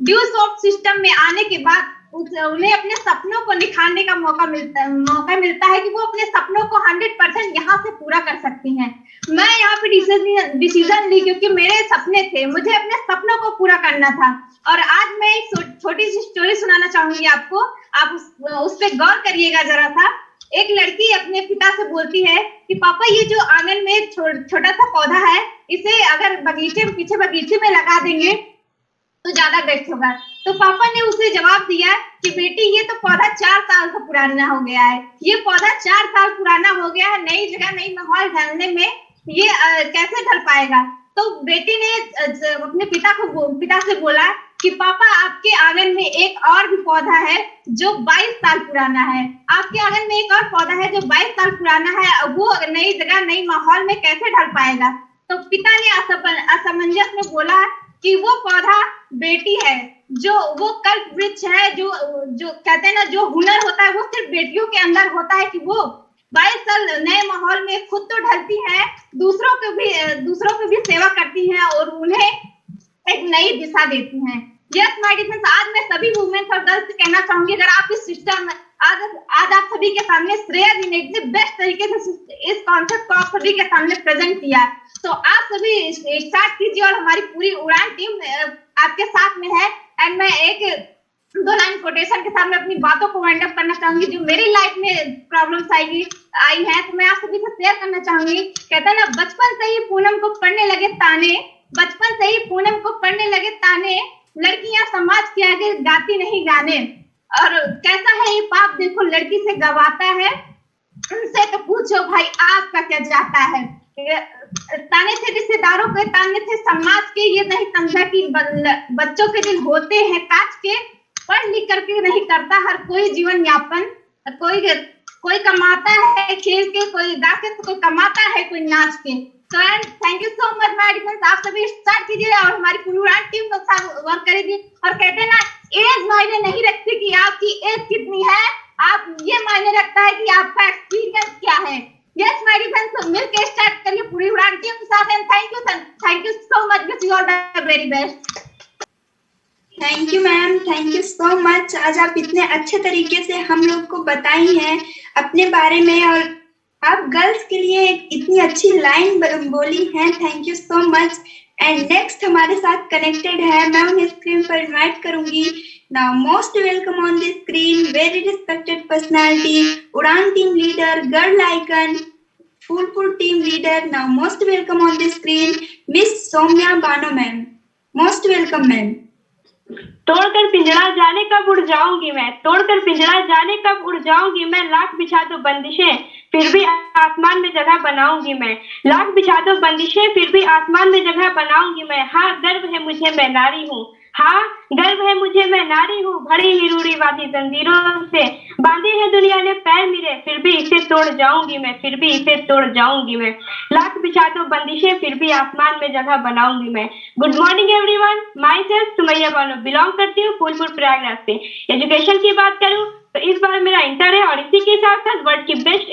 Due soft system में आने के बाद उन्हें अपने सपनों को निखारने का मौका मिलता है कि वो अपने सपनों को 100% यहाँ से पूरा कर सकती हैं। मैं यहाँ पे डिसीजन ली क्योंकि मेरे सपने थे, मुझे अपने सपनों को पूरा करना था। और आज मैं एक छोटी सी स्टोरी सुनाना चाहूंगी आपको, आप उस पे गौर करिएगा जरा सा। एक लड़की अपने पिता से बोलती है कि पापा ये जो आंगन में छोटा सा पौधा है, इसे अगर पीछे बगीचे में लगा देंगे तो ज्यादा बेस्ट होगा। तो पापा ने उसे जवाब दिया कि बेटी ये तो पौधा 4 साल का पुराना हो गया है, ये पौधा 4 साल पुराना हो गया है, नई जगह नई माहौल ढलने में ये कैसे ढल पाएगा। तो बेटी ने अपने पिता से बोला कि पापा आपके आंगन में एक और भी पौधा है जो 22 साल पुराना है, आपके आंगन में एक और पौधा है जो 22 साल पुराना है, वो नई जगह नई माहौल में कैसे ढल पाएगा। तो पिता ने असमंजस में बोला कि वो पौधा बेटी है, जो वो कल्प वृक्ष है, जो कहते हैं ना, जो हुनर होता है वो सिर्फ बेटियों के अंदर होता है कि वो 22 साल नए माहौल में खुद तो ढलती है, दूसरों की भी सेवा करती हैं और उन्हें एक नई दिशा देती हैं। यस माय डियर फ्रेंड्स, आज मैं सभी वुमेन और गर्ल्स से कहना चाहूंगी, अगर आप इस सिस्टम आज आप सभी के सामने श्रेया जी ने इतने बेस्ट तरीके से इस कॉन्सेप्ट को आप सभी के सामने प्रेजेंट किया, तो आप सभी स्टार्ट कीजिए और हमारी पूरी उड़ान टीम आपके साथ में है। एंड मैं एक 2 लाइन कोटेशन के साथ में अपनी बातों को वाइंड अप करना चाहूंगी जो मेरी लाइफ में प्रॉब्लम्स आई है, तो मैं आप सभी से शेयर करना चाहूंगी। कहता है ना, बचपन से ही पूनम को पढ़ने लगे ताने, लड़कियां समाज के आगे गाती नहीं गाने। और कैसा है ये पाप देखो लड़की से गवाता है, उनसे तो पूछो भाई आपका क्या जाता है। ताने थे रिश्तेदारों के, ताने थे समाज के, ये नहीं समझा कि बच्चों के दिल होते हैं कांच के, पढ़ लिख करके नहीं करता हर कोई जीवन यापन। कोई कमाता है खेल के, कोई गा के, कोई कमाता है कोई नाच के। तो thank you so much my dear, आप सभी स्टार्ट कीजिए और हमारी पूरी टीम के साथ वर्क करेगी। और कहते हैं ना, एज मायने नहीं रखती कि आपकी एज कितनी है, आप ये मायने रखता है कि आपका एक्सपीरियंस क्या है। यस माय डियर फ्रेंड्स, तो मिलकर स्टार्ट करिए पूरी उड़ान टीम के साथ। And thank you so much, wish you all the very best. Thank you ma'am, thank you so much. आज आप इतने अच्छे तरीके से हम लोग को बताई हैं अपने बारे में, और आप गर्ल्स के लिए इतनी अच्छी लाइन बोली हैं। Thank you so much. And next हमारे साथ कनेक्टेड है, मैं उन्हें स्क्रीन पर इनवाइट करूंगी। Now most welcome on the screen, very respected personality, Udaan team leader, girl icon, Phulpur team leader. Now most welcome on the screen miss Saumya Bano ma'am, most welcome ma'am. तोड़कर पिंजरा जाने कब उड़ जाऊंगी मैं, तोड़कर पिंजरा जाने कब उड़ जाऊंगी मैं, लाख बिछा दो बंदिशें फिर भी आसमान में जगह बनाऊंगी मैं, लाख बिछा दो बंदिशें फिर भी आसमान में जगह बनाऊंगी मैं। हाँ गर्व है मुझे मैं नारी हूँ, हाँ गर्व है मुझे मैं नारी हूँ, भरी ही रूढ़िवादी जंजीरों से बांधे हैं दुनिया ने पैर मेरे, फिर भी इसे तोड़ जाऊंगी मैं, फिर भी इसे तोड़ जाऊंगी मैं, लाख बिछा दो बंदिशें फिर भी आसमान में जगह बनाऊंगी मैं। Good morning everyone, my self Sumaiya Bano, belong करती हूँ फूलपुर प्रयागराज से। एजुकेशन की बात करूँ तो इस बार मेरा इंटर है और इसी के साथ साथ वर्ल्ड की बेस्ट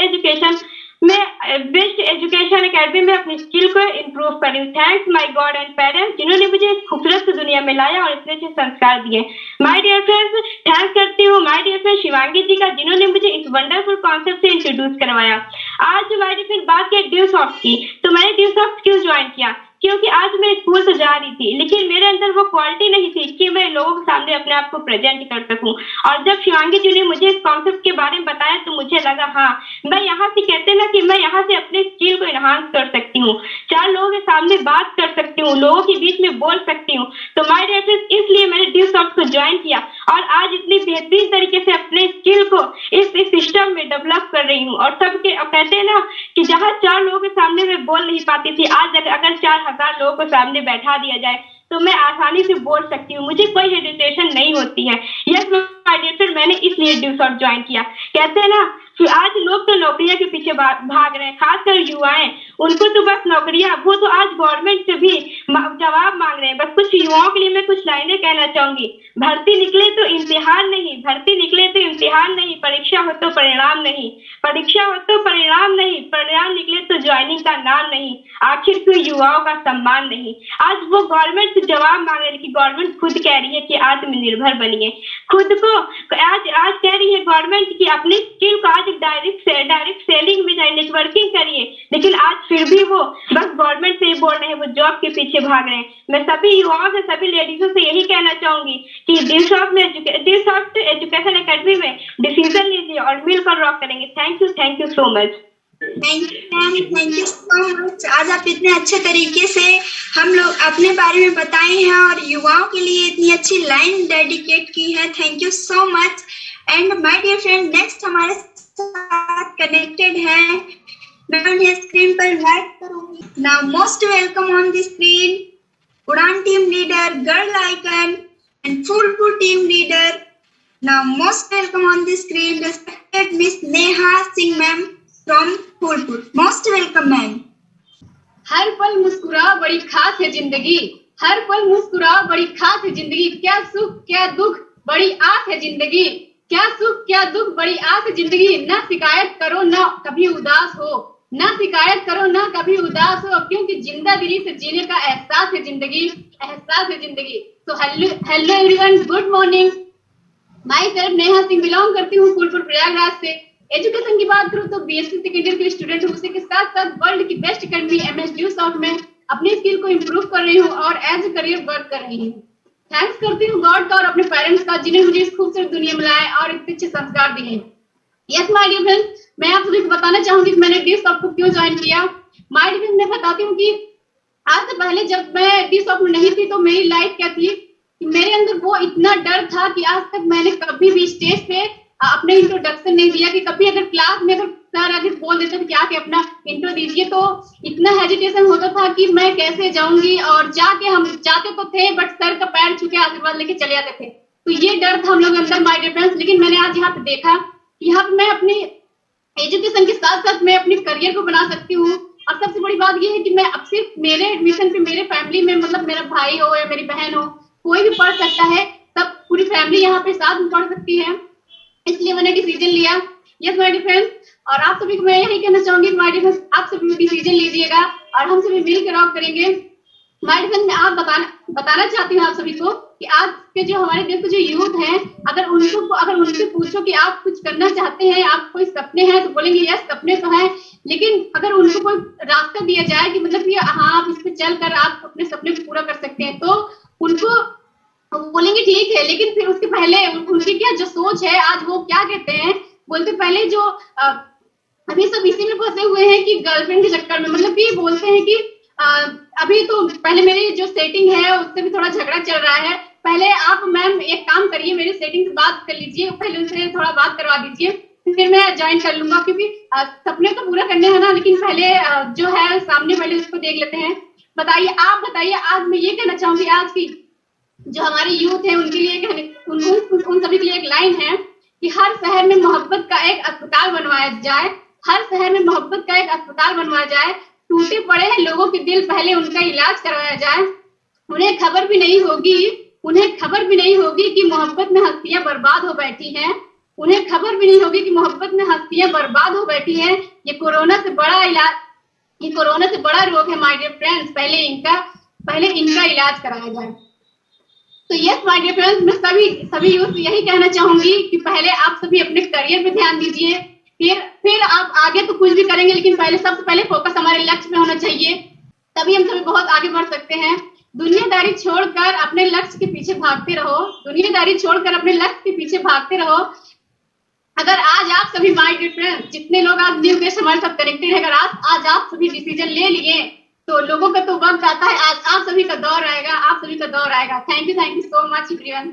एजुकेशन एकेडमी में अपनी स्किल को इम्प्रूव कर रही हूँ। Thanks my God and parents जिन्होंने मुझे इस खूबसूरत दुनिया में लाया और इतने अच्छे संस्कार दिए। माय डियर फ्रेंड्स, थैंक्स करती हूँ माय डियर फ्रेंड शिवांगी जी का, जिन्होंने मुझे इस वंडरफुल कॉन्सेप्ट से इंट्रोड्यूस करवाया। आज माय डियर फ्रेंड बात की ड्यू सॉफ्ट की, तो मैंने ड्यू सॉफ्ट क्यों ज्वाइन किया, क्योंकि आज मैं स्कूल तो जा रही थी लेकिन मेरे अंदर वो क्वालिटी नहीं थी कि मैं लोगों के सामने अपने आप को प्रेजेंट कर सकूं। और जब शिवांगी जी ने मुझे इस कॉन्सेप्ट के बारे में बताया तो मुझे लगा हाँ मैं यहाँ से, कहते ना कि मैं यहाँ से अपने स्किल को इनहांस कर सकती हूँ, 4 लोगों के सामने बात कर सकती हूँ, लोगों के बीच में बोल सकती हूँ। तो माय डियर फ्रेंड्स, इसलिए मैंने ड्यू सॉफ्ट को ज्वाइन किया और आज इतनी बेहतरीन तरीके से अपने स्किल को इस सिस्टम में डेवलप कर रही हूँ। और सबके कहते हैं ना कि जहाँ 4 लोगों के सामने मैं बोल नहीं पाती थी, आज अगर 4000 लोगों को सामने बैठा दिया जाए तो मैं आसानी से बोल सकती हूँ, मुझे कोई हेजिटेशन नहीं होती है। यस माय डियर फ्रेंड, मैंने इसलिए ड्यू सॉफ्ट ज्वाइन किया। कहते हैं ना कि आज लोग तो नौकरियां के पीछे भाग रहे हैं, खासकर युवाएं, उनको तो बस नौकरियां, वो तो आज गवर्नमेंट से भी जवाब मांग रहे हैं। बस कुछ युवाओं के लिए मैं कुछ लाइनें कहना चाहूंगी। भर्ती निकले तो इम्तिहान नहीं, भर्ती निकले तो इम्तिहान नहीं, परीक्षा हो तो परिणाम नहीं, परीक्षा हो तो परिणाम नहीं, परिणाम निकले तो ज्वाइनिंग का नाम नहीं, आखिर क्यों युवाओं का सम्मान नहीं। आज वो गवर्नमेंट से जवाब मांग रहे हैं कि गवर्नमेंट खुद कह रही है कि आत्मनिर्भर बनिए, खुद को आज कह रही है गवर्नमेंट की अपनी स्किल को आज डायरेक्ट सेलिंग में नेटवर्किंग करिए, लेकिन आज फिर भी वो बस गवर्नमेंट से ही बोल रहे हैं, वो जॉब के पीछे भाग रहे हैं। मैं सभी युवाओं से, सभी लेडीजों से यही कहना चाहूंगी कि दिलसॉफ्ट एजुकेशन एकेडमी में डिसीजन लीजिए और मिलकर रॉक करेंगे। Thank you so much. Thank you ma'am, thank you so much. आज आप इतने अच्छे तरीके से हम लोग अपने बारे में बताए हैं और युवाओं के लिए इतनी अच्छी लाइन डेडिकेट की है। Thank you so much. And my dear friend, next हमारे साथ कनेक्टेड है, मैं उन्हें स्क्रीन पर इनवाइट करूंगी। Now most welcome on the screen Udaan team leader, girl icon and Phulpur team leader. Now most welcome on the screen respected miss Neha Singh ma'am from Phulpur. Most welcome ma'am. हर पल मुस्कुराओ बड़ी खास है जिंदगी, हर पल मुस्कुराओ बड़ी खास है जिंदगी, क्या सुख क्या दुख बड़ी आस है जिंदगी, क्या सुख क्या दुख बड़ी आस है जिंदगी, ना शिकायत करो ना कभी उदास हो, ना शिकायत करो ना कभी उदास हो, क्योंकि जिंदा दिली से जीने का एहसास है जिंदगी, एहसास है जिंदगी। तो hello everyone, good morning. My self Neha Singh, belong करती हूँ फूलपुर प्रयागराज से। एजुकेशन की बात करूँ तो बीएससी सेकेंड ईयर की स्टूडेंट हूँ, उसी के साथ साथ वर्ल्ड की बेस्ट एकेडमी MS में अपनी स्किल को इम्प्रूव कर रही हूँ और एज ए करियर वर्क कर रही हूँ। थैंक्स करती हूँ गॉड का और अपने पेरेंट्स का, जिन्हें मुझे इस खूबसूरत दुनिया में लाया और इतने अच्छे संस्कार दिए। यस माय डियर फ्रेंड्स, मैं आप सभी को बताना चाहूंगी कि मैंने DSOP को क्यों ज्वाइन किया। माय डियर फ्रेंड्स, मैं बताती हूँ कि आज से पहले जब मैं DSOP में नहीं थी तो मेरी लाइफ क्या थी कि मेरे अंदर वो इतना डर था कि आज तक मैंने कभी भी स्टेज पे अपने इंट्रोडक्शन नहीं दिया, कि कभी अगर क्लास में अगर सर अगर बोल देते थे क्या कि अपना इंट्रो दीजिए, तो इतना हेजिटेशन होता था कि मैं कैसे जाऊंगी, और जाके हम जाते तो थे बट सर का पैर छू के आशीर्वाद लेके चले जाते थे। तो ये डर था हम लोग अंदर माय डियर फ्रेंड्स। लेकिन मैंने आज यहाँ पे देखा कि यहाँ पे मैं अपनी एजुकेशन के साथ साथ मैं अपने करियर को बना सकती हूँ। और सबसे बड़ी बात ये है कि मैं अब सिर्फ मेरे एडमिशन पे मेरे फैमिली में, मतलब मेरा भाई हो या मेरी बहन हो, कोई भी पढ़ सकता है, तब पूरी फैमिली यहाँ पे साथ में पढ़ सकती है, इसलिए मैंने डिसीजन लिया। यस माय डियर फ्रेंड्स, और आप सभी को मैं यही कहना चाहूंगी माय डियर फ्रेंड्स, आप सभी डिसीजन लीजिएगा और हम सभी मिलकर रॉक करेंगे। माय डियर फ्रेंड्स, मैं आप बताना चाहती हूँ आप सभी को कि आज के जो हमारे देश के जो यूथ हैं, अगर उनसे पूछो कि आप कुछ करना चाहते हैं, आप कोई सपने हैं, तो बोलेंगे यस सपने तो हैं, लेकिन अगर उनको कोई रास्ता दिया जाए कि मतलब कि हाँ आप इस पे चलकर आप अपने सपने को पूरा कर सकते हैं, तो उनको बोलेंगे ठीक है। लेकिन फिर उसके पहले उनकी क्या जो सोच है, आज वो क्या कहते हैं, बोलते पहले जो अभी सब इसी में फंसे हुए हैं कि गर्लफ्रेंड के चक्कर में, मतलब कि बोलते हैं कि अभी तो पहले मेरी जो सेटिंग है उससे भी थोड़ा झगड़ा चल रहा है, पहले आप मैम एक काम करिए, मेरी सेटिंग से बात कर लीजिए, पहले उनसे थोड़ा बात करवा दीजिए, फिर मैं ज्वाइन कर लूंगा, क्योंकि सपने तो पूरा करने हैं ना, लेकिन पहले जो है सामने पहले उसको देख लेते हैं। बताइए, आप बताइए, आज मैं ये कहना चाहूंगी, आज की जो हमारे यूथ है उनके लिए, उन सभी के लिए एक लाइन है कि हर शहर में मोहब्बत का एक अस्पताल बनवाया जाए, हर शहर में मोहब्बत का एक अस्पताल बनवाया जाए, टूटे पड़े हैं लोगों के दिल, पहले उनका इलाज करवाया जाए। उन्हें खबर भी नहीं होगी कि मोहब्बत में हस्तियां बर्बाद हो बैठी हैं, उन्हें खबर भी नहीं होगी कि मोहब्बत में हस्तियां बर्बाद हो बैठी हैं। ये कोरोना से बड़ा रोग है माय डियर फ्रेंड्स, पहले इनका इलाज कराया जाए। तो यस माय डियर फ्रेंड्स, मैं सभी यूथ यही कहना चाहूंगी कि पहले आप सभी अपने करियर पे ध्यान दीजिए, फिर आप आगे तो कुछ भी करेंगे, लेकिन सबसे पहले फोकस हमारे लक्ष्य पे होना चाहिए, तभी हम सभी बहुत आगे बढ़ सकते हैं। दुनियादारी छोड़कर अपने लक्ष्य के पीछे भागते रहो। अगर आज आप सभी माय डियर फ्रेंड्स, जितने लोग आज न्यू गेस्ट हमारे साथ कनेक्टेड है, अगर आज आप सभी डिसीजन ले लिए, तो लोगों का तो वक्त आता है, आज आप सभी का दौर आएगा। Thank you so much everyone.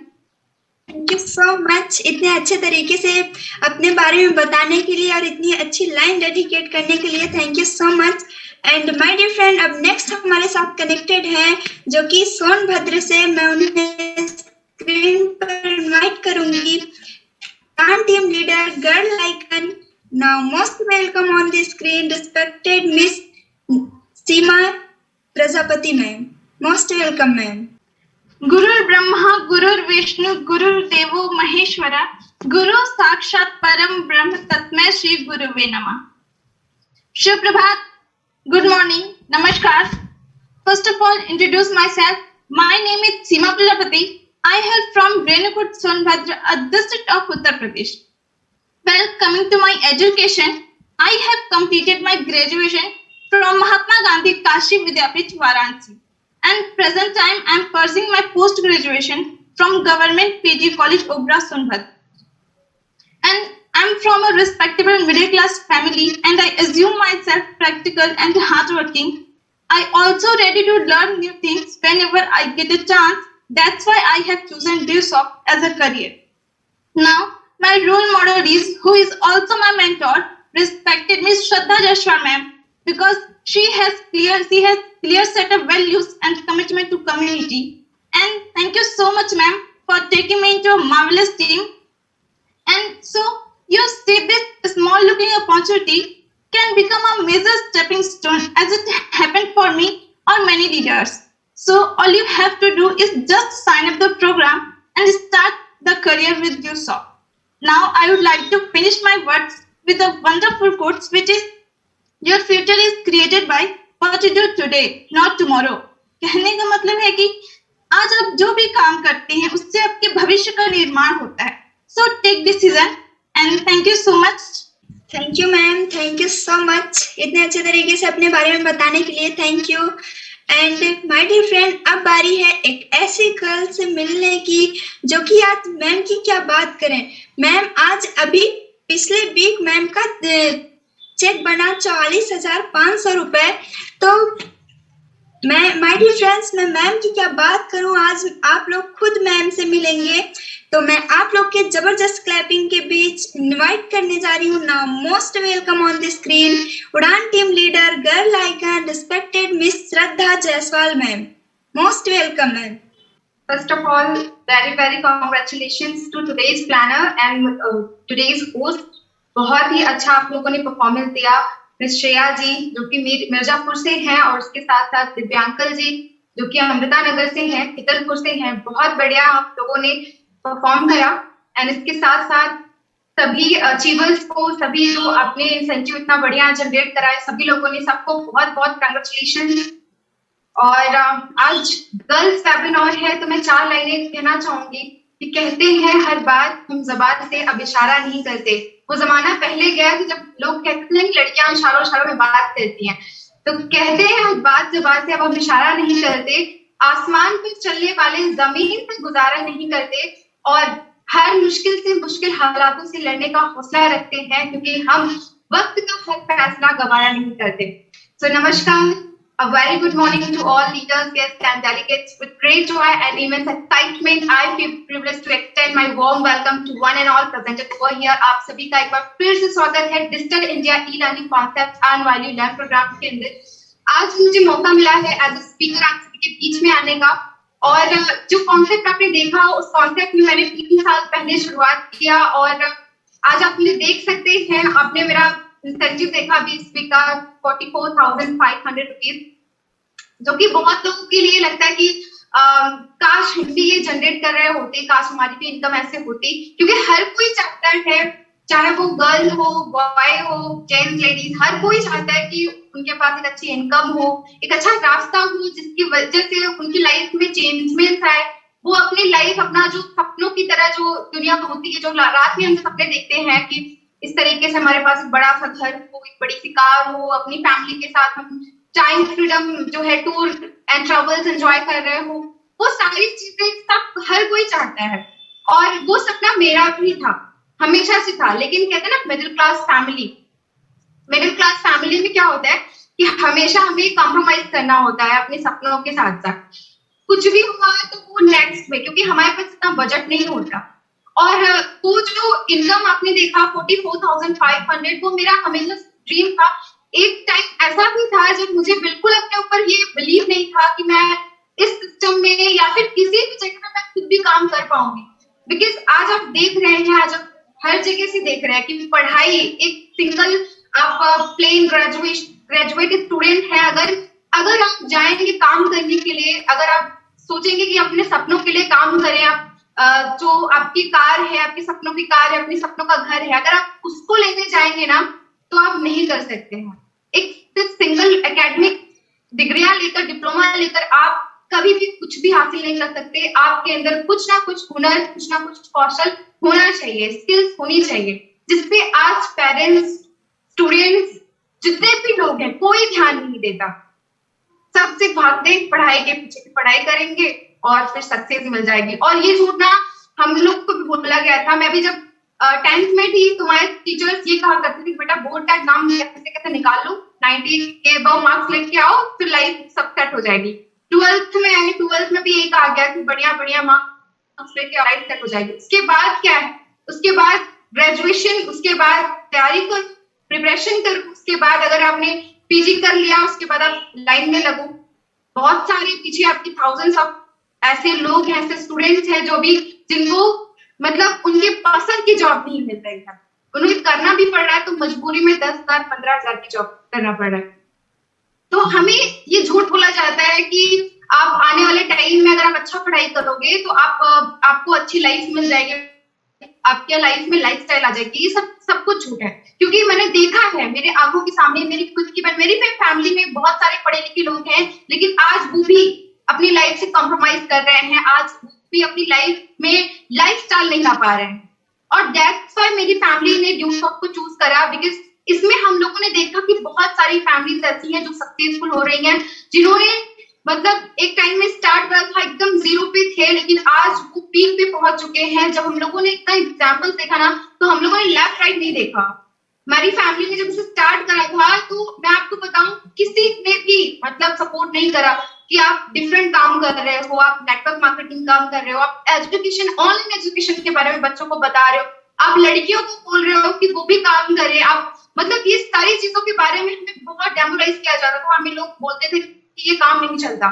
Thank you so much इतने अच्छे तरीके से अपने बारे में बताने के लिए और इतनी अच्छी लाइन डेडिकेट करने के लिए। Thank you so much. And my dear friend, अब नेक्स्ट हमारे साथ कनेक्टेड है जो कि सोनभद्र से, मैं उन्हें स्क्रीन पर इनवाइट करूंगी। Team leader, girl icon Now, most welcome on the screen, respected Miss Seema Prajapati ma'am. Most welcome, ma'am. गुरुर् ब्रह्मा गुरुर् विष्णु गुरुर्देवो महेश्वरा गुरु साक्षात परम ब्रह्म तस्मै श्री गुरुवे नमः। शुभ प्रभात, good morning, namaskar. First of all, introduce myself. My name is Seema Prajapati. I hail from Renukut Sonbhadra, a district of Uttar Pradesh. Well, coming to my education, I have completed my graduation from Mahatma Gandhi Kashi Vidyapith Varanasi. And present time I am pursuing my post graduation from Government PG College Obra Sonbhadra. And I am from a respectable middle class family and I assume myself practical and hardworking. I also ready to learn new things whenever I get a chance. That's why I have chosen DSOC as a career. Now, my role model is, who is also my mentor, respected Miss Shraddha Jashwar ma'am, because she has clear set of values and commitment to community. And thank you so much, ma'am, for taking me into a marvelous team. And so, you see, this small looking opportunity can become a major stepping stone, as it happened for me or many leaders. So all you have to do is just sign up the program and start the career with DSOC. Now I would like to finish my words with a wonderful quote, which is, your future is created by what you do today, not tomorrow. कहने का मतलब है कि आज आप जो भी काम करते हैं उससे आपके भविष्य का निर्माण होता है. So take decision and thank you so much. Thank you ma'am, thank you so much इतने अच्छे तरीके से अपने बारे में बताने के लिए, thank you. And my dear friend, अब बारी है एक ऐसी गर्ल से मिलने की जो कि आज मैम की क्या बात करें। मैम आज अभी पिछले वीक मैम का चेक बना 44,500 रुपए। तो मैं माय डियर फ्रेंड्स, मैं मैम की क्या बात करूं, आज आप लोग खुद मैम से मिलेंगे। तो मैं आप लोग के जबरदस्त क्लैपिंग के बीच इनवाइट करने जा रही हूँ now most welcome on the screen Udaan team leader girl icon respected miss Shraddha Jaiswal ma'am. Most welcome ma'am. First of all, very congratulations to today's planner and today's host. बहुत ही अच्छा आप लोगों ने परफॉर्मेंस दिया। मिस श्रेया जी जो कि मिर्जापुर से हैं और उसके साथ साथ दिव्यांकल जी जो कि अमृता नगर से हैं, कितलपुर से हैं। बहुत बढ़िया आप लोगों ने परफॉर्म करा। एंड इसके साथ साथ सभी अचीवर्स को, सभी जो आपने इंसेंटिव इतना बढ़िया जनरेट करा है, सभी लोगों ने सबको बहुत कंग्रेचुलेशन। और आज गर्ल्स वेबिनार है तो मैं 4 लाइनें कहना चाहूंगी कि कहते हैं हर बात हम ज़बान से अब इशारा नहीं करते। वो जमाना पहले गया कि जब लोग कहते थे कि लड़कियां इशारों में बात करती हैं, तो कहते हैं हर बात ज़बान से अब हम इशारा नहीं करते। आसमान पर चलने वाले जमीन पे गुजारा नहीं करते और हर मुश्किल से मुश्किल हालातों से लड़ने का हौसला रखते हैं क्योंकि हम वक्त का हर फैसला गवारा नहीं करते। So नमस्कार, a very good morning to all leaders, guests and delegates. With great joy and immense excitement, I feel privileged to extend my warm welcome to one and all presented over here. आप सभी का एक बार फिर से स्वागत है digital India e-learning concept and value learn programme के अंदर। आज मुझे मौका मिला है एज अ स्पीकर आप सभी के बीच में आने का और जो कॉन्सेप्ट आपने देखा उस कॉन्सेप्ट में मैंने 3 साल पहले शुरुआत किया और आज आप मुझे देख सकते हैं। आपने मेरा इंसेंटिव देखा अभी इस वीक का 44,500 रुपीज, जो कि बहुत लोगों के लिए लगता है कि काश हम भी ये जनरेट कर रहे होते, काश हमारी भी इनकम ऐसे होती, क्योंकि हर कोई चाहता है, चाहे वो गर्ल हो, बॉय हो, जेंट्स, लेडीज, हर कोई चाहता है कि उनके पास एक अच्छी इनकम हो, एक अच्छा रास्ता हो जिसकी वजह से उनकी लाइफ में चेंजमेंट आए। वो अपनी लाइफ, अपना जो सपनों की तरह जो दुनिया होती है, जो रात में हम सपने देखते हैं कि इस तरीके से हमारे पास एक बड़ा सा घर हो, एक बड़ी सी कार हो, अपनी फैमिली के साथ हम टाइम फ्रीडम जो है, टूर एंड ट्रेवल्स एंजॉय कर रहे हो, वो सारी चीजें सब हर कोई चाहता है और वो सपना मेरा भी था, हमेशा से था। लेकिन कहते हैं ना मिडिल क्लास फैमिली में क्या होता है कि हमेशा हमें कॉम्प्रोमाइज करना होता है अपने सपनों के साथ साथ। कुछ भी हुआ है तो वो नेक्स्ट में, क्योंकि हमारे पास इतना बजट नहीं होता। और वो जो इनकम आपने देखा 44,500, वो मेरा हमेशा ड्रीम था। एक टाइम ऐसा भी था जब मुझे बिल्कुल अपने ऊपर ये बिलीव नहीं था कि मैं इस सिस्टम में या फिर किसी भी जगह में मैं खुद भी काम कर पाऊंगी। बिकॉज आज आप देख रहे हैं, आज हर जगह से देख रहे हैं कि पढ़ाई एक सिंगल, आप प्लेन ग्रेजुएट स्टूडेंट है, अगर आप जाएंगे काम करने के लिए, अगर आप सोचेंगे कि अपने सपनों के लिए काम करें, आप जो आपकी कार है, आपके सपनों की कार है, अपने सपनों का घर है, अगर आप उसको लेने जाएंगे ना तो आप नहीं कर सकते हैं। एक सिंगल एकेडमिक डिग्रियां लेकर, डिप्लोमा लेकर आप कभी भी कुछ भी हासिल नहीं कर सकते। आपके अंदर कुछ ना कुछ हुनर, कुछ ना कुछ कौशल होना चाहिए, स्किल्स होनी चाहिए, जिसपे आज पेरेंट्स, स्टूडेंट्स, जितने भी लोग हैं, कोई ध्यान नहीं देता। सबसे भागते पढ़ाई के पीछे की पढ़ाई करेंगे और फिर सक्सेस मिल जाएगी। और ये झूठ ना हम लोग को भी बोला गया था। मैं भी जब 10th में थी, तुम्हारे टीचर्स ये कहा करते थे, बेटा बोर्ड का एग्जाम कैसे कैसे निकाल लो, 90 के अबव मार्क्स लेके आओ, फिर लाइफ सब सेट हो जाएगी। 12th में आई, 12th में भी यही कहा गया कि बढ़िया बढ़िया मार्क्स लेके लाइफ सेट हो जाएगी। उसके बाद क्या है, उसके बाद ग्रेजुएशन, उसके बाद तैयारी कर, प्रिपरेशन कर, उसके बाद अगर आपने पीजी कर लिया, उसके बाद आप लाइन में लगो। बहुत सारे पीछे आपकी थाउजेंड्स ऑफ ऐसे लोग हैं, ऐसे स्टूडेंट्स हैं जो भी, जिनको मतलब उनके पसंद की जॉब नहीं मिल रही है, उन्हें करना भी पड़ रहा है, तो मजबूरी में 10,000 15,000 की जॉब करना पड़ रहा है। तो हमें ये झूठ बोला जाता है कि आप आने वाले टाइम में अगर आप अच्छा पढ़ाई करोगे तो आपको अच्छी लाइफ मिल जाएगी, आपके लाइफ में लाइफस्टाइल आ जाएगी। ये सब कुछ झूठ है, क्योंकि मैंने देखा है मेरे आंखों के सामने, मेरी खुद की मेरी फैमिली में बहुत सारे पढ़े लिखे लोग हैं, लेकिन आज वो भी अपनी लाइफ से कॉम्प्रोमाइज कर रहे हैं, आज वो भी अपनी लाइफ में लाइफस्टाइल नहीं ला पा रहे हैं। और दैट्स व्हाई मेरी फैमिली ने ड्यूस ऑफ को चूज करा, बिकॉज इसमें हम लोगों ने देखा कि बहुत सारी फैमिलीज ऐसी हैं जो सक्सेसफुल हो रही हैं, जिन्होंने मतलब एक टाइम में स्टार्ट करा था, एकदम जीरो पे थे, लेकिन आज वो पीक पे पहुंच चुके हैं। जब हम लोगों ने इतना एग्जाम्पल देखा ना, तो हम लोगों ने लेफ्ट राइट नहीं देखा। हमारी फैमिली ने जब इसे स्टार्ट करा था, तो मैं आपको बताऊं, किसी ने भी मतलब सपोर्ट नहीं करा कि आप डिफरेंट काम कर रहे हो, आप नेटवर्क मार्केटिंग काम कर रहे हो, आप एजुकेशन, ऑनलाइन एजुकेशन के बारे में बच्चों को बता रहे हो, आप लड़कियों को बोल रहे हो कि वो भी काम करें, आप मतलब ये सारी चीजों के बारे में हमें बहुत डेमोराइज किया जाता था। हमें लोग बोलते थे कि ये काम नहीं चलता,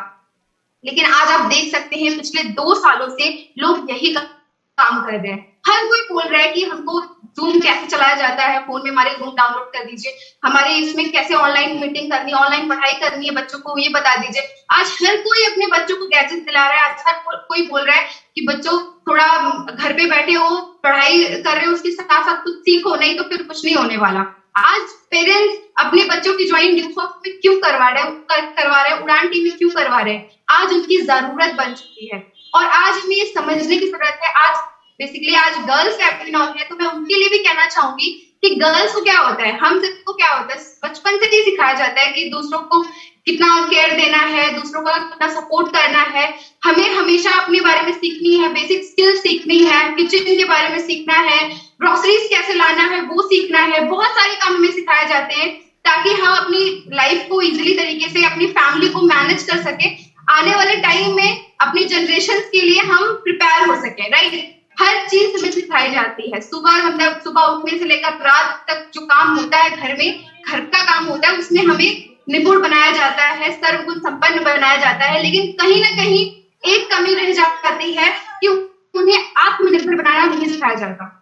लेकिन आज आप देख सकते हैं पिछले 2 सालों से लोग यही काम कर रहे हैं। हर कोई बोल रहा है कि हमको जूम कैसे चलाया जाता है, फोन में हमारे जूम डाउनलोड कर दीजिए, हमारे इसमें कैसे ऑनलाइन मीटिंग करनी है, ऑनलाइन पढ़ाई करनी है, बच्चों को ये बता दीजिए। आज हर कोई अपने बच्चों को गैजेट दिला रहा है, आज हर कोई बोल रहा है कि बच्चों थोड़ा घर पे बैठे हो, पढ़ाई कर रहे हो, उसके साथ साथ कुछ सीखो, नहीं तो फिर कुछ नहीं होने वाला। आज पेरेंट्स अपने बच्चों की ज्वाइन ड्यूस ऑफ में क्यों करवा रहे हैं, उड़ान टीम में क्यों करवा रहे हैं? आज उनकी जरूरत बन चुकी है और आज हमें ये समझने की जरूरत है। आज बेसिकली आज गर्ल्स वेबिनार है, तो मैं उनके लिए भी कहना चाहूंगी कि गर्ल्स को क्या होता है, हम सबको क्या होता है, बचपन से ही सिखाया जाता है कि दूसरों को कितना केयर देना है, दूसरों को कितना सपोर्ट करना है। हमें हमेशा अपने बारे में सीखनी है, बेसिक स्किल्स सीखनी है, किचन के बारे में सीखना है, ग्रोसरीज कैसे लाना है वो सीखना है। बहुत सारे काम हमें सिखाए जाते हैं ताकि हम अपनी लाइफ को इजीली तरीके से, अपनी फैमिली को मैनेज कर सके, आने वाले टाइम में अपनी जनरेशन के लिए हम प्रिपेयर हो सके। राइट, हर चीज हमें सिखाई जाती है। सुबह उठने से लेकर रात तक जो काम होता है घर में, घर का काम होता है, उसमें हमें निपुण बनाया जाता है, सर्वगुण संपन्न बनाया जाता है, लेकिन कहीं ना कहीं एक कमी रह जाती है कि उन्हें आत्मनिर्भर बनाना नहीं सिखाया जाता।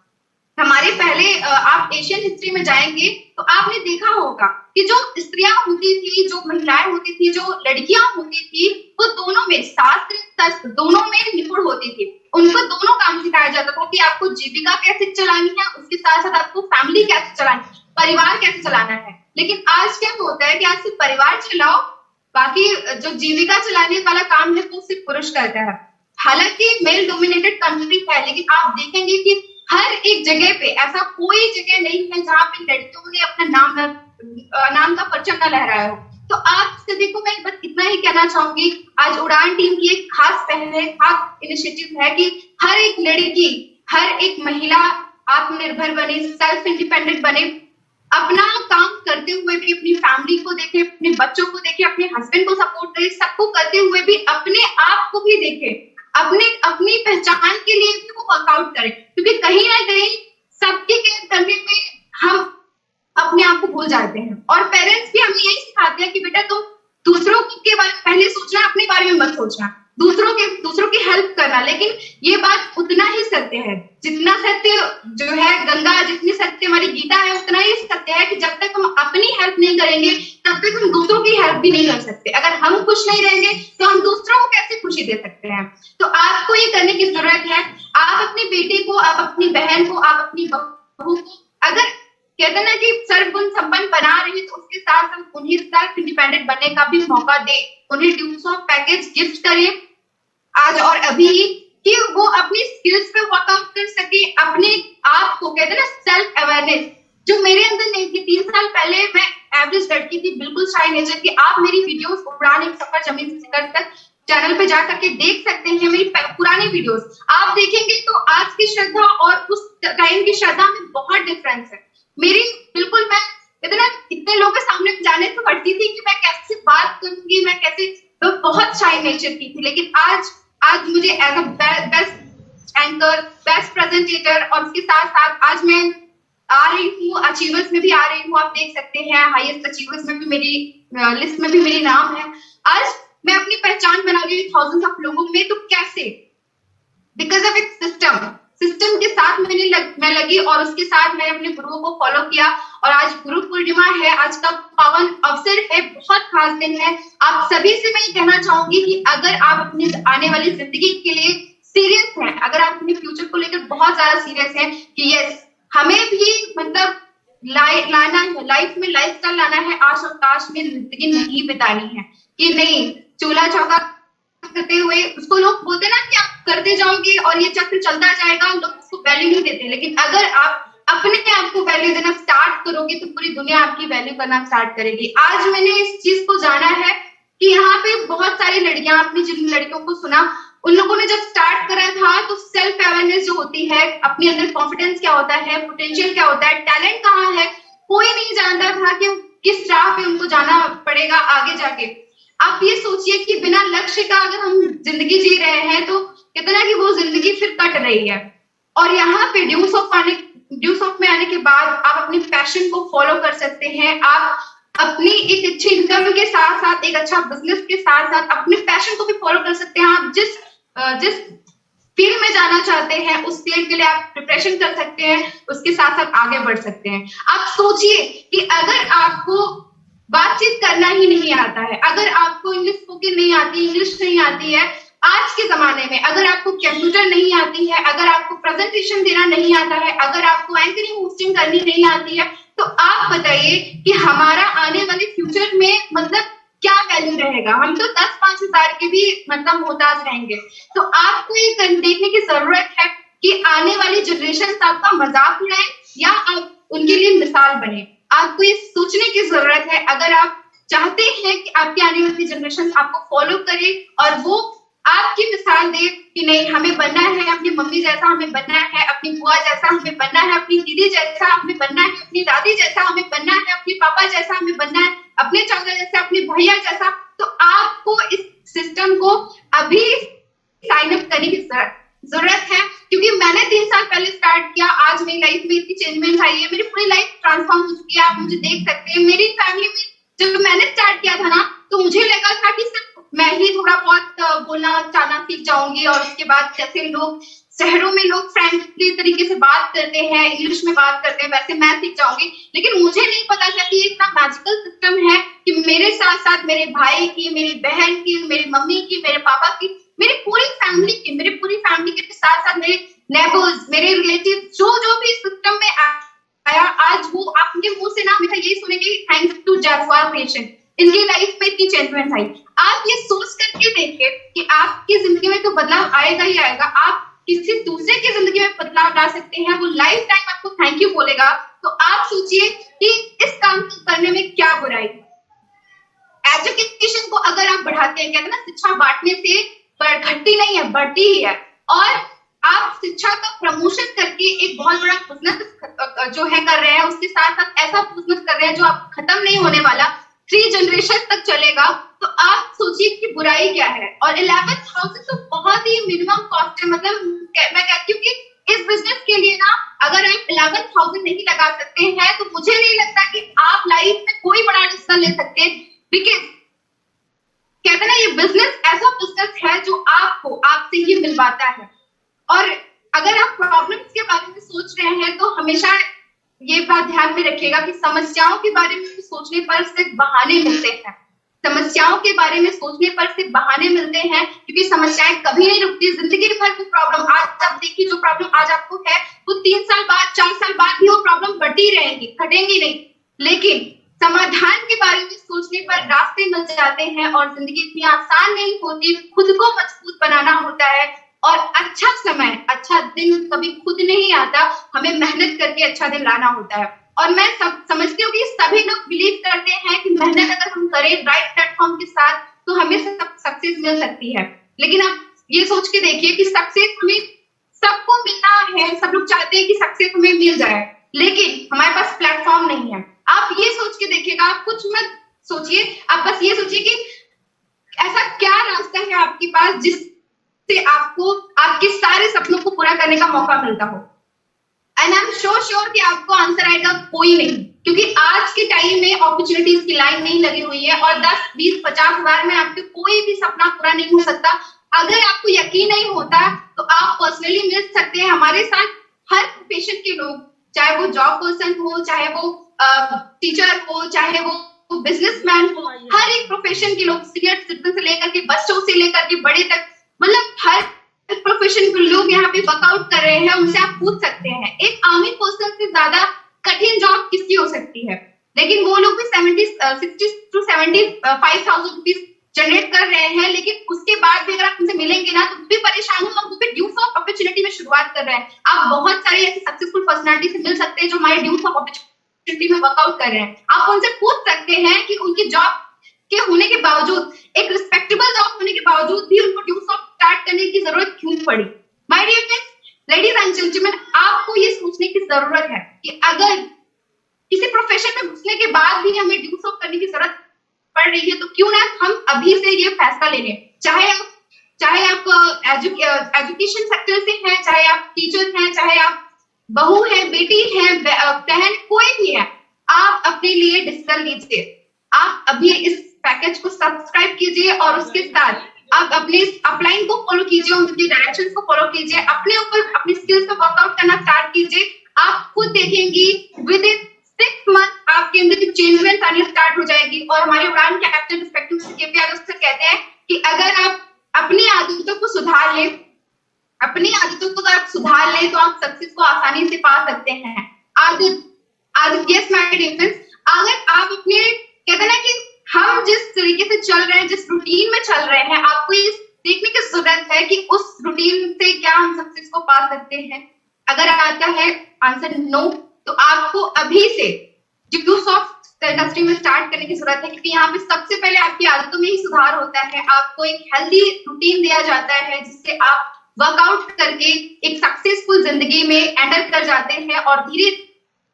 हमारे पहले आप एशियन हिस्ट्री में जाएंगे तो आपने देखा होगा कि जो स्त्रियां होती थी, जो महिलाएं होती थी, जो लड़कियां होती थी, वो दोनों में शास्त्र शस्त्र दोनों में निपुण होती थी। उनको दोनों काम सिखाया जाता था कि आपको जीविका कैसे चलानी है, उसके साथ साथ आपको फैमिली कैसे चलानी है, परिवार कैसे चलाना है। लेकिन आज क्या होता है कि आज सिर्फ परिवार चलाओ, बाकी जो जीविका चलाने वाला काम है वो सिर्फ पुरुष करता है। हालांकि मेल डोमिनेटेड कंट्री है, लेकिन आप देखेंगे कि हर एक जगह पे ऐसा कोई जगह नहीं है जहाँ पे लड़कियों ने अपना नाम का परचम न लहराया हो। तो आज से देखो, मैं बस इतना ही कहना चाहूंगी, आज उड़ान टीम की एक खास पहल है, खास इनिशिएटिव है कि हर एक लड़की, हर एक महिला आत्मनिर्भर बने, सेल्फ इंडिपेंडेंट बने, अपना काम करते हुए भी अपनी फैमिली को देखे, अपने बच्चों को देखे, अपने हस्बैंड को सपोर्ट करे, सबको करते हुए भी अपने आप को भी देखे, अपनी पहचान के लिए भी वो वर्कआउट करें, क्योंकि कहीं ना कहीं सबकी केयर करने में हम अपने आप को भूल जाते हैं। और पेरेंट्स भी हमें यही सिखाते हैं कि बेटा तुम दूसरों के बारे में पहले सोचना, अपने बारे में मत सोचना। दूसरों की हेल्प करना, लेकिन ये बात उतना ही सत्य है जितना सत्य जो है गंगा, जितनी सत्य हमारी गीता है उतना ही सत्य है कि जब तक हम अपनी हेल्प नहीं करेंगे तब तक हम दूसरों की हेल्प भी नहीं कर सकते। अगर हम खुश नहीं रहेंगे तो हम दूसरों को कैसे खुशी दे सकते हैं। तो आपको ये करने की जरूरत है, आप अपने बेटे को, आप अपनी बहन को, आप अपनी बहू को, अगर कहते ना कि सर्वगुण संपन्न बना रहे तो उसके साथ हम उन्हें सेल्फ इंडिपेंडेंट बनने का भी मौका दे, उन्हें ड्यूस ऑफ पैकेज गिफ्ट करें आज और अभी, कि वो अपनी स्किल्स पे वर्कआउट कर सके, अपने आप को, कहते ना सेल्फ अवेयरनेस जो मेरे अंदर नहीं थी। 3 साल पहले मैं एवरेज लड़की थी, बिल्कुल शाय नेचर की। आप मेरी वीडियोस उड़ान एक सफर जमीन से शिखर तक चैनल पे जा करके देख सकते हैं मेरी पुरानी वीडियोस। आप देखेंगे तो आज की श्रद्धा और उस टाइम की श्रद्धा में बहुत डिफरेंस है। मेरी बिल्कुल, मैं इतना इतने लोगों के सामने जाने से बढ़ती थी कि मैं कैसे बात करूंगी, मैं कैसे, तो बहुत शाय नेचर की थी। लेकिन आज मुझे as a best anchor, best presentator और उसके साथ साथ आज मैं आ रही हूँ, अचीवर्स में भी आ रही हूँ। आप देख सकते हैं हाईएस्ट अचीवर्स में भी मेरी लिस्ट में भी मेरी नाम है। आज मैं अपनी पहचान बना रही हूँ थाउजेंड्स ऑफ लोगों में। तो कैसे? बिकॉज ऑफ इट सिस्टम के साथ मैं लगी और उसके साथ मैंने अपने गुरुओं को फॉलो किया। और आज गुरु पूर्णिमा है, आज का पावन अवसर है, बहुत खास दिन है। आप सभी से मैं ये कहना चाहूंगी कि अगर आप अपनी आने वाली जिंदगी के लिए सीरियस हैं, अगर आप अपने फ्यूचर को लेकर बहुत ज्यादा सीरियस हैं कि यस हमें भी मतलब लाना है, लाइफ में लाइफस्टाइल लाना है, आश और काश में जिंदगी नहीं बितानी है, कि नहीं चूल्हा चौका करते हुए उसको लोग बोलते ना कि आप करते जाओगे और ये चक्र चलता जाएगा, लोग उसको वैल्यू नहीं देते। लेकिन अगर आप अपने आप को वैल्यू देना स्टार्ट करोगे तो पूरी दुनिया आपकी वैल्यू करना स्टार्ट करेगी। आज मैंने इस चीज को जाना है कि यहाँ पे बहुत सारी लड़कियां, अपनी जिन लड़कियों को सुना, उन लोगों ने जब स्टार्ट करा था तो सेल्फ अवेयरनेस जो होती है, अपने अंदर कॉन्फिडेंस क्या होता है, पोटेंशियल क्या होता है, टैलेंट कहाँ है, कोई नहीं जानता था कि किस राह पे उनको जाना पड़ेगा आगे जाके। आप ये सोचिए कि बिना लक्ष्य का अगर हम जिंदगी जी रहे हैं तो कितना कि वो जिंदगी फिर कट रही है। और यहाँ पे ड्यूस ऑफ में आने के बाद आप अपने पैशन को फॉलो कर सकते हैं। आप अपनी एक अच्छी इनकम के साथ साथ, एक अच्छा बिजनेस के साथ साथ अपने पैशन को भी फॉलो कर सकते हैं। आप जिस फील्ड में जाना चाहते हैं उस फील्ड के लिए आप प्रिपरेशन कर सकते हैं, उसके साथ साथ आगे बढ़ सकते हैं। आप सोचिए कि अगर आपको बातचीत करना ही नहीं आता है, अगर आपको इंग्लिश स्पोकन नहीं आती, इंग्लिश नहीं आती है आज के जमाने में, अगर आपको कंप्यूटर नहीं आती है, अगर आपको प्रेजेंटेशन देना नहीं आता है, अगर आपको एंकरिंग होस्टिंग करनी नहीं आती है, तो आप बताइए कि हमारा आने वाले फ्यूचर में मतलब क्या वैल्यू रहेगा। हम तो 10-5 हजार के भी मतलब मोहताज रहेंगे। तो आपको ये देखने की जरूरत है कि आने वाली जनरेशन आपका मजाक उड़ाए या आप उनके लिए मिसाल बने। आपको ये सोचने की जरूरत है, अगर आप चाहते हैं कि आपकी आने वाली जनरेशन आपको फॉलो करे और वो आपकी मिसाल दे कि नहीं हमें बनना है अपनी मम्मी जैसा, हमें बनना है अपनी बुआ जैसा, हमें बनना है अपनी दीदी जैसा, हमें बनना है अपनी दादी जैसा, हमें बनना है अपने पापा जैसा, हमें बनना है अपने चाचा जैसा, अपने भैया जैसा। तो आपको इस सिस्टम को अभी साइन अप करने की जरूरत है, क्योंकि मैंने 3 साल पहले स्टार्ट किया। आज मेरी लाइफ में इतनी चेंजमेंट आई है, मेरी पूरी लाइफ ट्रांसफॉर्म हो चुकी है। आप मुझे देख सकते हैं, मेरी फैमिली में जब मैंने स्टार्ट किया था ना तो मुझे लगा था कि सिर्फ मैं ही थोड़ा बहुत बोलना चाहना सीख जाऊंगी और उसके बाद जैसे लोग शहरों में लोग फ्रेंडली तरीके से बात करते हैं, इंग्लिश में बात करते हैं, वैसे मैं सीख जाऊंगी। लेकिन मुझे नहीं पता था कि इतना मैजिकल सिस्टम है कि मेरे साथ साथ मेरे भाई की, मेरी बहन की, मेरी मम्मी की, मेरे पापा की, मेरी पूरी फैमिली के साथ साथ मेरे नेबर्स, मेरे रिलेटिव जो भी सिस्टम में आया, आज वो आपके मुंह से ना हमेशा यही सुनेंगे थैंक्स टू जैगुआर पेशेंट, इनकी लाइफ में इतनी चेंजमेंट आई। आप ये सोच करके देखिए कि आपकी जिंदगी में तो बदलाव आएगा ही आएगा। आप किसी दूसरे की जिंदगी में बदलाव ला सकते हैं, वो लाइफ टाइम आपको थैंक यू बोलेगा। तो आप सोचिए कि इस काम को करने में क्या बुराई। एजुकेशन को अगर आप बढ़ाते हैं, कहते हैं ना शिक्षा बांटने से घटती नहीं है, बढ़ती ही है। और आप शिक्षा का प्रमोशन करके एक बहुत बड़ा बिजनेस जो है कर रहे हैं, उसके साथ साथ ऐसा बिजनेस कर रहे हैं जो आप खत्म नहीं होने वाला, 3 जनरेशन तक चलेगा। तो आप सोचिए कि बुराई क्या है। और 11,000 तो बहुत ही मिनिमम कॉस्ट है। मतलब मैं कहती हूँ कि इस बिजनेस के लिए ना अगर आप 11,000 नहीं लगा सकते हैं तो मुझे नहीं लगता कि आप लाइफ में कोई बड़ा डिसीजन ले सकते हैं। बिकॉज कहते हैं ना, ये बिजनेस ऐसा बिजनेस है जो आपको आपसे ही मिलवाता है। और अगर आप प्रॉब्लम्स के बारे में सोच रहे हैं तो हमेशा ये बात ध्यान में रखिएगा कि समस्याओं के बारे में सोचने पर सिर्फ बहाने मिलते हैं। समस्याओं के बारे में सोचने पर सिर्फ बहाने मिलते हैं, क्योंकि समस्याएं कभी नहीं रुकती। जिंदगी भर वो प्रॉब्लम, आज आप देखिए जो प्रॉब्लम आज आपको है, वो 3 साल बाद 4 साल बाद भी वो प्रॉब्लम बढ़ती रहेंगी, घटेंगी नहीं। लेकिन समाधान के बारे में सोचने पर रास्ते मिल जाते हैं और जिंदगी इतनी आसान नहीं होती। खुद को मजबूत बनाना होता है और अच्छा समय, अच्छा दिन कभी खुद नहीं आता, हमें मेहनत करके अच्छा दिन लाना होता है। और मैं समझती हूँ कि सभी लोग बिलीव करते हैं कि मेहनत अगर हम करें राइट प्लेटफॉर्म के साथ तो हमें सक्सेस मिल सकती है। लेकिन आप ये सोच के देखिए कि सक्सेस हमें सबको मिलना है, सब लोग चाहते हैं कि सक्सेस हमें मिल जाए, लेकिन हमारे पास प्लेटफॉर्म नहीं है। आप ये सोच के देखिएगा, आप कुछ मत सोचिए, आप बस ये सोचिए कि ऐसा क्या रास्ता है आपके पास जिससे आपको आपके सारे सपनों को पूरा करने का मौका मिलता हो। एंड आई एम श्योर कि आपको आंसर आएगा कोई नहीं, क्योंकि आज के टाइम में अपॉर्चुनिटीज की लाइन नहीं लगी हुई है और 10, 20, 50 हजार में आपके कोई भी सपना पूरा नहीं हो सकता। अगर आपको यकीन नहीं होता तो आप पर्सनली मिल सकते हैं हमारे साथ। हर प्रोफेशन के लोग, चाहे वो जॉब पर्सन हो, चाहे वो टीचर हो, चाहे वो बिजनेसमैन हो, हर एक प्रोफेशन के लोग, सीनियर सिटीजन से लेकर के बच्चों से लेकर के बड़े तक, मतलब हर प्रोफेशन के लोग यहाँ पे वर्कआउट कर रहे हैं। उनसे आप पूछ सकते हैं एक आर्मी पर्सन से ज्यादा कठिन जॉब किसकी हो सकती है, लेकिन वो लोग भी 60 to 75,000 रुपीज जनरेट कर रहे हैं। लेकिन उसके बाद भी अगर आप उनसे मिलेंगे ना तो भी परेशान हो, और वो भी ड्यूज ऑफ अपॉर्चुनिटी में शुरुआत कर रहे हैं। आप बहुत सारे ऐसे सक्सेसफुल पर्सनालिटी से मिल सकते हैं जो हमारे ड्यूज ऑफ अपॉर्चुनिटी में वर्कआउट कर रहे हैं। आप उनसे पूछ सकते हैं कि उनकी जॉब के होने के बावजूद, एक रिस्पेक्टेबल जॉब होने के बावजूद भी उनको ड्यूज ऑफ स्टार्ट करने की जरूरत क्यों पड़ी। My dear friends, ladies and gentleman, आपको ये सोचने की जरूरत है कि अगर किसी प्रोफेशन में घुसने के बाद भी हमें ड्यूज ऑफ करने की जरूरत पड़ रही है तो क्यों ना हम अभी से ये फैसला ले लें। चाहे आप एजुकेशन सेक्टर से हैं, चाहे आप टीचर हैं, चाहे आप बहू हैं, बेटी हैं, बहन, कोई भी है, आप अपने लिए डिसीजन लीजिए। आप अभी इस पैकेज को सब्सक्राइब कीजिए और उसके साथ आप अपने अपलाइन को फॉलो कीजिए, उनकी डायरेक्शंस को फॉलो कीजिए, अपने ऊपर अपनी स्किल्स पे वर्कआउट करना स्टार्ट कीजिए। आप खुद देखेंगी विद इन 6 मंथ आपके अंदर चेंजमेंट आनी स्टार्ट हो जाएगी। और हमारे उड़ान कैप्टन रिस्पेक्टिव केपी यादव से कहते हैं कि अगर आप अपनी आदतों को सुधार लें, अपनी आदतों को अगर आप सुधार लें तो आप सक्सेस को आसानी से पा सकते हैं। आदत यस माय डियर फ्रेंड्स, अगर आप अपने, कहते हैं ना कि हम जिस तरीके से चल रहे हैं, जिस रूटीन में चल रहे हैं, आपको ये देखने की जरूरत है कि उस रूटीन से क्या हम सक्सेस को पा सकते हैं। अगर आता है आंसर नो, तो आपको अभी से ड्यूज ऑफ इंडस्ट्री में स्टार्ट करने की जरूरत है, क्योंकि यहाँ पे सबसे पहले आपकी आदतों में ही सुधार होता है। आपको एक हेल्दी रूटीन दिया जाता है जिससे आप वर्कआउट करके एक सक्सेसफुल जिंदगी में एंटर कर जाते हैं और धीरे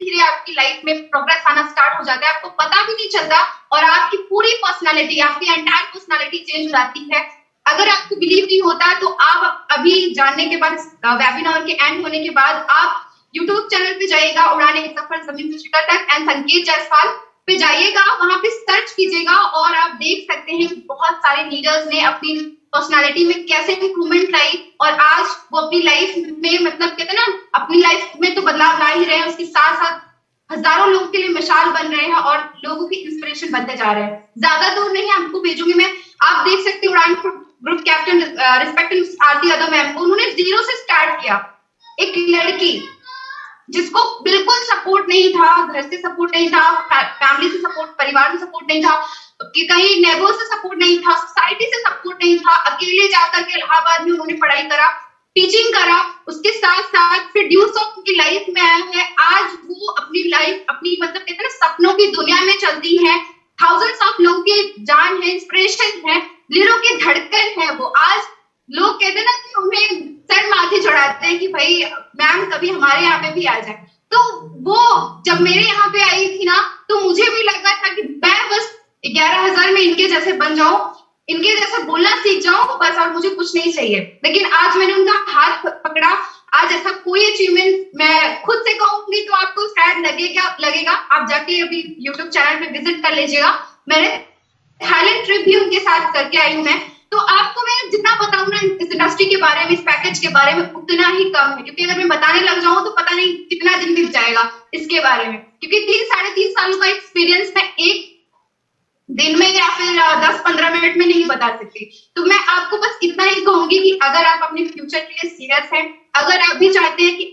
धीरे आपकी लाइफ में प्रोग्रेस आना स्टार्ट हो जाता है। आपको पता भी नहीं चलता और आपकी पूरी पर्सनालिटी, आपकी एंटायर पर्सनालिटी चेंज हो जाती है। अगर आपको बिलीव नहीं होता तो आप अभी जानने के बाद, वेबिनार के एंड होने के बाद, आप यूट्यूब चैनल पे जाइएगा, उड़ान एक सफर जमीन से शिखर तक एंड संकेत जायसवाल पे जाइएगा, वहां पे सर्च कीजिएगा और आप देख सकते हैं कि बहुत सारे लीडर्स ने अपनी पर्सनालिटी में कैसे इंप्रूवमेंट लाई और आज वो अपनी लाइफ में, मतलब कहते हैं ना, अपनी लाइफ में तो बदलाव ला ही रहे हैं, उसके साथ साथ हजारों लोगों के लिए मिसाल बन रहे हैं और लोगों की इंस्पिरेशन बनते जा रहे हैं। ज्यादा दूर नहीं, आपको भेजूंगी मैं, आप देख सकते हैं उड़ान group captain respective Aarti Yadav ma'am को, उन्होंने 0 से स्टार्ट किया। एक लड़की जिसको बिल्कुल सपोर्ट नहीं था, घर से सपोर्ट नहीं था, फैमिली से सपोर्ट, परिवार से सपोर्ट नहीं था, कि कहीं नेबर से सपोर्ट नहीं था, सोसाइटी से सपोर्ट नहीं था, अकेले जाकर के इलाहाबाद में उन्होंने पढ़ाई करा, टीचिंग करा, उसके साथ साथ फिर ड्यूज ऑफ उनकी लाइफ में आया है। आज वो अपनी लाइफ, अपनी मतलब कहते हैं ना, सपनों की दुनिया में चलती है। थाउजेंड्स ऑफ लोगों की जान है, इंस्पिरेशन है, दिलों की धड़कन है। वो आज लोग कहते हैं ना कि उन्हें सर माथे चढ़ाते हैं कि भाई मैम कभी हमारे यहाँ पे भी आ जाए। तो वो जब मेरे यहाँ पे आई थी ना, तो मुझे भी लगा था कि मैं बस 11,000 में इनके जैसे बन जाऊं, इनके जैसे बोलना सीख जाऊं बस, और मुझे कुछ नहीं चाहिए। लेकिन आज मैंने उनका हाथ पकड़ा। आज ऐसा कोई अचीवमेंट मैं खुद से कहूंगी तो आपको शायद लगेगा, आप जाके अभी यूट्यूब चैनल पे विजिट कर लीजिएगा। मैंने थाईलैंड ट्रिप भी उनके साथ करके आई हूँ मैं। तो आपको मैं जितना बताऊं ना इस इंडस्ट्री के बारे में, इस पैकेज के बारे में, उतना ही कम है, क्योंकि अगर मैं बताने लग जाऊं तो पता नहीं कितना दिन बीत जाएगा इसके बारे में, क्योंकि 3-3.5 सालों का एक्सपीरियंस मैं एक दिन में या फिर 10-15 मिनट में नहीं बता सकती। तो मैं आपको बस इतना ही कहूंगी कि अगर आप अपने फ्यूचर के लिए सीरियस हैं, अगर आप भी चाहते हैं कि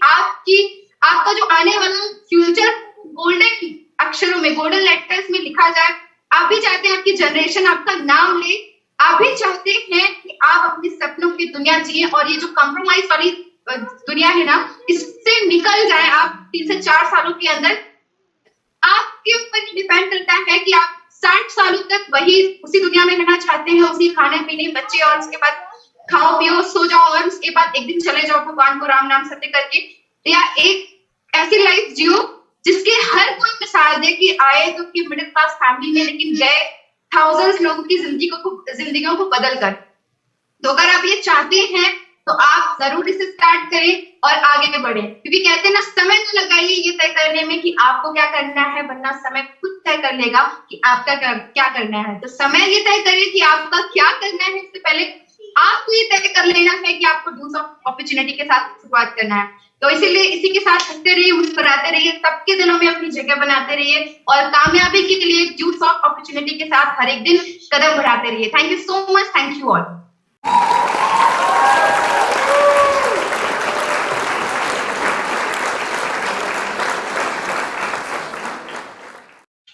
आपका जो आने वाला फ्यूचर गोल्डन अक्षरों में, गोल्डन लेटर्स में लिखा जाए, आप भी चाहते हैं आपकी जनरेशन आपका नाम ले, आप भी चाहते हैं कि आप अपने सपनों की दुनिया जिए और ये जो कॉम्प्रोमाइज वाली दुनिया है ना, इससे निकल जाए आप 3 से 4 सालों के अंदर। आपके ऊपर डिपेंड करता है कि आप 60 सालों तक उसी दुनिया में रहना चाहते हैं, उसी खाने पीने, बच्चे और उसके बाद खाओ पियो सो जाओ और उसके बाद एक दिन चले जाओ भगवान को राम नाम सत्य करके, या एक ऐसी लाइफ जियो जिसके हर कोई मिसाल दे कि आए तो कि मिडिल क्लास फैमिली में, लेकिन गए थाउजेंड्स लोगों की जिंदगियों को बदल कर। तो अगर आप ये चाहते हैं तो आप जरूर इसे स्टार्ट करें और आगे बढ़े, क्योंकि कहते हैं ना, समय तो लगाइए ये तय करने में कि आपको क्या करना है, वरना समय खुद तय कर लेगा कि आपका क्या करना है। तो समय ये तय करे कि आपका क्या करना है, इससे पहले आपको ये तय कर लेना है कि आपको ड्यूज ऑफ अपॉर्चुनिटी के साथ शुरुआत करना है। तो इसीलिए इसी के साथ हंसते रहिए, मुस्कुराते रहिए, सबके दिलों में अपनी जगह बनाते रहिए और कामयाबी के लिए ड्यूज ऑफ अपॉर्चुनिटी के साथ हर एक दिन कदम बढ़ाते रहिए। Thank you so much, thank you all.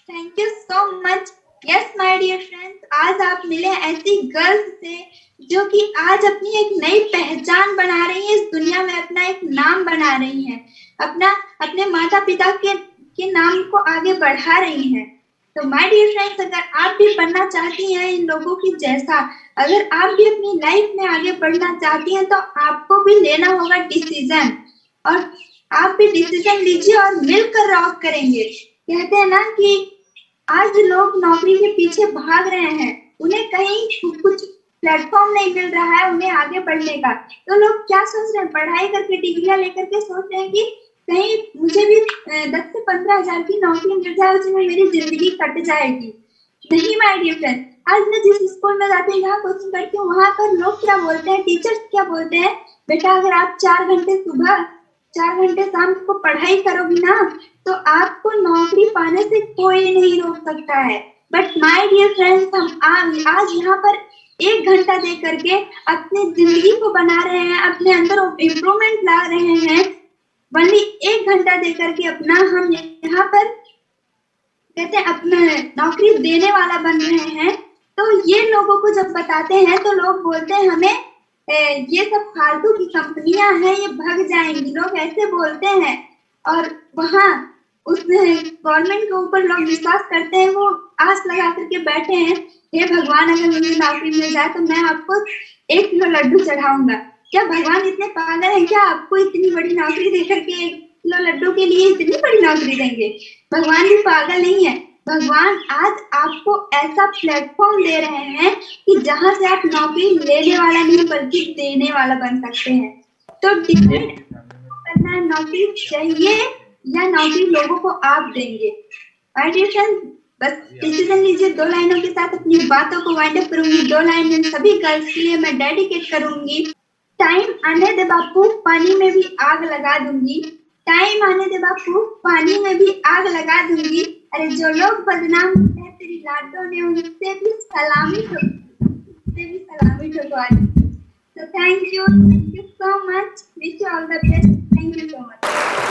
Thank you so much. Yes my dear friends, आज आप मिले ऐसी गर्ल्स से जो कि आज अपनी एक नई पहचान बना रही है, इस दुनिया में अपना एक नाम बना रही है, अपने माता पिता के नाम को आगे बढ़ा रही है। तो माय डियर फ्रेंड्स, अगर आप भी बनना चाहती हैं इन लोगों की जैसा, अगर आप भी अपनी लाइफ में आगे बढ़ना चाहती हैं, तो आपको भी लेना होगा डिसीजन, और आप भी डिसीजन लीजिए और मिलकर रॉक करेंगे। कहते हैं ना कि आज लोग नौकरी के पीछे भाग रहे हैं, उन्हें कहीं कुछ प्लेटफॉर्म नहीं मिल रहा है उन्हें आगे बढ़ने का, तो लोग क्या सोच रहे हैं, पढ़ाई करके डिग्रियां लेकर के सोच रहे हैं कि कहीं मुझे भी 10 से 15 हजार की नौकरी मिल जाए, उसमें मेरी जिंदगी कट जाएगी। नहीं माय डियर फ्रेंड, आज मैं जिस स्कूल में जाती हूँ, यहाँ कोचिंग करती हूँ, वहाँ पर लोग क्या बोलते हैं, टीचर्स क्या बोलते हैं, बेटा अगर आप 4 घंटे सुबह 4 घंटे शाम को पढ़ाई करोगी ना, तो आपको नौकरी पाने से कोई नहीं रोक सकता है। बट माय डियर फ्रेंड्स, हम आज यहाँ पर 1 घंटा दे करके अपनी जिंदगी को बना रहे हैं, अपने अंदर इम्प्रूवमेंट ला रहे हैं, वही 1 घंटा दे करके अपना हम यहाँ पर कहते हैं अपना नौकरी देने वाला बन रहे हैं। तो ये लोगों को जब बताते हैं तो लोग बोलते हैं हमें ये सब फालतू की कंपनियां हैं, ये भग जाएंगी, लोग ऐसे बोलते हैं। और वहाँ उस गवर्नमेंट के ऊपर लोग विश्वास करते हैं, वो आस लगा करके बैठे हैं, हे भगवान अगर मुझे नौकरी मिल जाए तो मैं आपको 1 किलो लड्डू चढ़ाऊंगा। क्या भगवान इतने पागल है क्या, आपको इतनी बड़ी नौकरी दे करके 1 किलो लड्डू के लिए इतनी बड़ी नौकरी देंगे? भगवान भी पागल नहीं है। भगवान आज आपको ऐसा प्लेटफॉर्म दे रहे हैं कि जहां से आप नौकरी लेने वाला नहीं बल्कि देने वाला बन सकते हैं। तो डिसाइड करना है, नौकरी चाहिए या नौकरी लोगों को आप देंगे। माय डियर फ्रेंड्स, बस डिसीजन लीजिए। 2 लाइनों के साथ अपनी बातों को वाइंड अप करूंगी। 2 लाइन इन सभी गर्ल्स के लिए मैं डेडिकेट करूंगी। टाइम आने दे बापू, पानी में भी आग लगा दूंगी। टाइम आने दे बापू, पानी में भी आग लगा दूंगी। अरे जो लोग बदनाम होते हैं तेरी लाडों ने, उनसे भी सलामी ठुकवा दी। So thank you so much. Wish you all the best. Thank you so much.